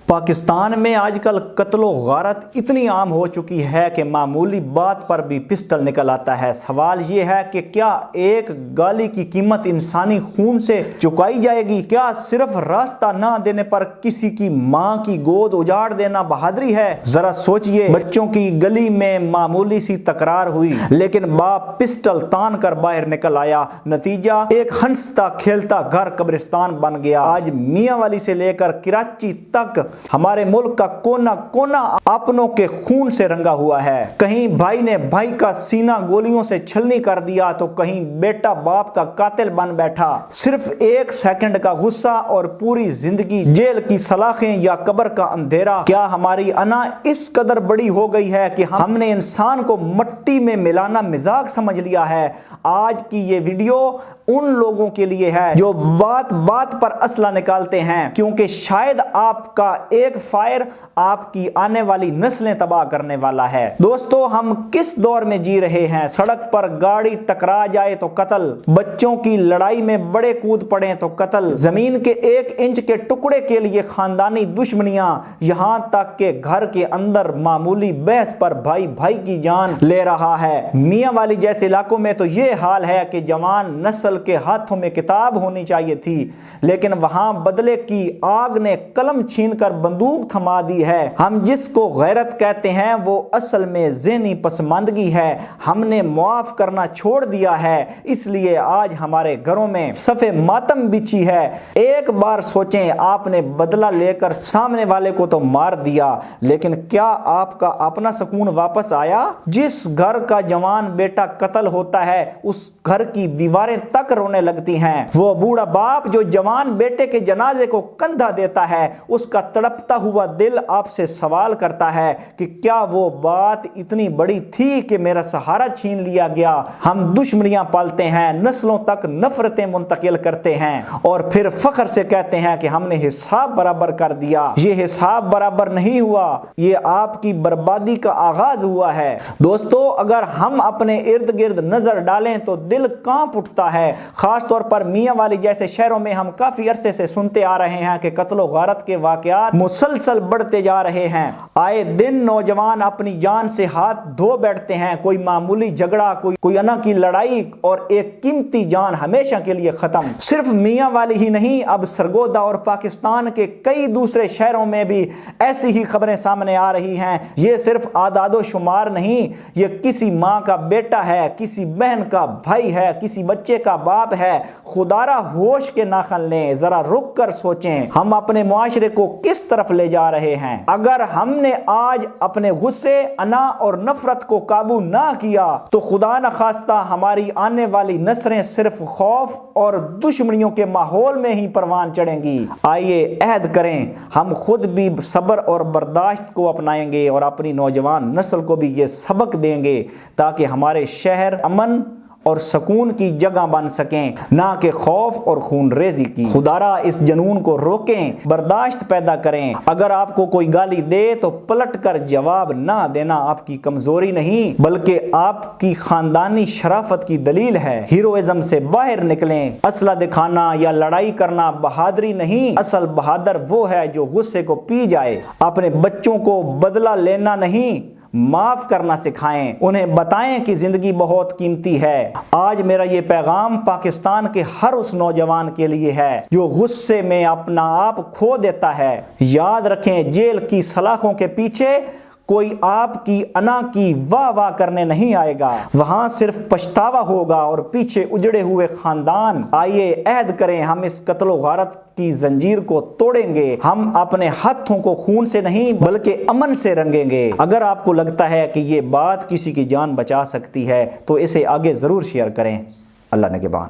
پاکستان میں آج کل قتل و غارت اتنی عام ہو چکی ہے کہ معمولی بات پر بھی پسٹل نکل آتا ہے۔ سوال یہ ہے کہ کیا ایک گالی کی قیمت انسانی خون سے چکائی جائے گی؟ کیا صرف راستہ نہ دینے پر کسی کی ماں کی گود اجاڑ دینا بہادری ہے؟ ذرا سوچئے، بچوں کی گلی میں معمولی سی تکرار ہوئی لیکن باپ پسٹل تان کر باہر نکل آیا، نتیجہ ایک ہنستا کھیلتا گھر قبرستان بن گیا۔ آج میاں والی سے لے کر کراچی تک ہمارے ملک کا کونا کونا اپنوں کے خون سے رنگا ہوا ہے۔ کہیں بھائی نے بھائی کا سینہ گولیوں سے چھلنی کر دیا تو کہیں بیٹا باپ کا قاتل بن بیٹھا۔ صرف ایک سیکنڈ کا غصہ اور پوری زندگی جیل کی سلاخیں یا قبر کا اندھیرا۔ کیا ہماری انا اس قدر بڑی ہو گئی ہے کہ ہم نے انسان کو مٹی میں ملانا مزاق سمجھ لیا ہے؟ آج کی یہ ویڈیو ان لوگوں کے لیے ہے جو بات بات پر اسلحہ نکالتے ہیں، کیونکہ شاید آپ کا ایک فائر آپ کی آنے والی نسلیں تباہ کرنے والا ہے۔ دوستو، ہم کس دور میں جی رہے ہیں؟ سڑک پر گاڑی ٹکرا جائے تو قتل، بچوں کی لڑائی میں بڑے کود پڑیں تو قتل، زمین کے 1 انچ کے ٹکڑے کے لیے خاندانی دشمنیاں، یہاں تک کہ گھر کے اندر معمولی بحث پر بھائی بھائی کی جان لے رہا ہے۔ میاں والی جیسے علاقوں میں تو یہ حال ہے کہ جوان نسل کے ہاتھوں میں کتاب ہونی چاہیے تھی، لیکن وہاں بدلے کی آگ نے قلم چھین کر بندوق تھما دی ہے۔ ہم جس کو غیرت کہتے ہیں وہ اصل میں ذہنی پسماندگی ہے۔ ہم نے معاف کرنا چھوڑ دیا ہے، اس لیے آج ہمارے گھروں میں صف ماتم بچھی ہے۔ ایک بار سوچیں، آپ نے بدلہ لے کر سامنے والے کو تو مار دیا، لیکن کیا آپ کا اپنا سکون واپس آیا؟ جس گھر کا جوان بیٹا قتل ہوتا ہے اس گھر کی دیواریں تک رونے لگتی ہیں۔ وہ بوڑھا باپ جو جوان بیٹے کے جنازے کو کندھا دیتا ہے، اس کا تڑپتا ہوا دل آپ سے سوال کرتا ہے کہ کیا وہ بات اتنی بڑی تھی کہ میرا سہارا چھین لیا گیا؟ ہم دشمنیاں پالتے ہیں، نسلوں تک نفرتیں منتقل کرتے ہیں اور پھر فخر سے کہتے ہیں کہ ہم نے حساب برابر کر دیا۔ یہ حساب برابر نہیں ہوا، یہ آپ کی بربادی کا آغاز ہوا ہے۔ دوستو، اگر ہم اپنے ارد گرد نظر ڈالیں تو دل کانپ اٹھتا ہے۔ خاص طور پر میاں والی جیسے شہروں میں ہم کافی عرصے سے سنتے آ رہے ہیں کہ قتل و غارت کے واقعات مسلسل بڑھتے جا رہے ہیں۔ آئے دن نوجوان اپنی جان سے ہاتھ دھو بیٹھتے ہیں، کوئی معمولی جھگڑا، کوئی انا کی لڑائی اور ایک قیمتی جان ہمیشہ کے لیے ختم۔ صرف میاں والی ہی نہیں، اب سرگودا اور پاکستان کے کئی دوسرے شہروں میں بھی ایسی ہی خبریں سامنے آ رہی ہیں۔ یہ صرف اعداد و شمار نہیں، یہ کسی ماں کا بیٹا ہے، کسی بہن کا بھائی ہے، کسی بچے کا باپ ہے۔ خدا را ہوش کے ناخن لیں، ذرا رک کر سوچیں ہم اپنے معاشرے کو کس طرف لے جا رہے ہیں۔ اگر ہم نے آج اپنے غصے، انا اور نفرت کو قابو نہ کیا تو خدا نخواستہ ہماری آنے والی نسلیں صرف خوف اور دشمنیوں کے ماحول میں ہی پروان چڑھیں گی۔ آئیے عہد کریں، ہم خود بھی صبر اور برداشت کو اپنائیں گے اور اپنی نوجوان نسل کو بھی یہ سبق دیں گے تاکہ ہمارے شہر امن اور سکون کی جگہ بن سکیں، نہ کہ خوف اور خون ریزی کی۔ خدا را اس جنون کو روکیں، برداشت پیدا کریں۔ اگر آپ کو کوئی گالی دے تو پلٹ کر جواب نہ دینا آپ کی کمزوری نہیں بلکہ آپ کی خاندانی شرافت کی دلیل ہے۔ ہیروئزم سے باہر نکلیں، اسلحہ دکھانا یا لڑائی کرنا بہادری نہیں، اصل بہادر وہ ہے جو غصے کو پی جائے۔ اپنے بچوں کو بدلہ لینا نہیں، معاف کرنا سکھائیں، انہیں بتائیں کہ زندگی بہت قیمتی ہے۔ آج میرا یہ پیغام پاکستان کے ہر اس نوجوان کے لیے ہے جو غصے میں اپنا آپ کھو دیتا ہے۔ یاد رکھیں، جیل کی سلاخوں کے پیچھے کوئی آپ کی انا کی واہ واہ کرنے نہیں آئے گا، وہاں صرف پچھتاوا ہوگا اور پیچھے اجڑے ہوئے خاندان۔ آئیے عہد کریں، ہم اس قتل و غارت کی زنجیر کو توڑیں گے، ہم اپنے ہاتھوں کو خون سے نہیں بلکہ امن سے رنگیں گے۔ اگر آپ کو لگتا ہے کہ یہ بات کسی کی جان بچا سکتی ہے تو اسے آگے ضرور شیئر کریں۔ اللہ نگہبان۔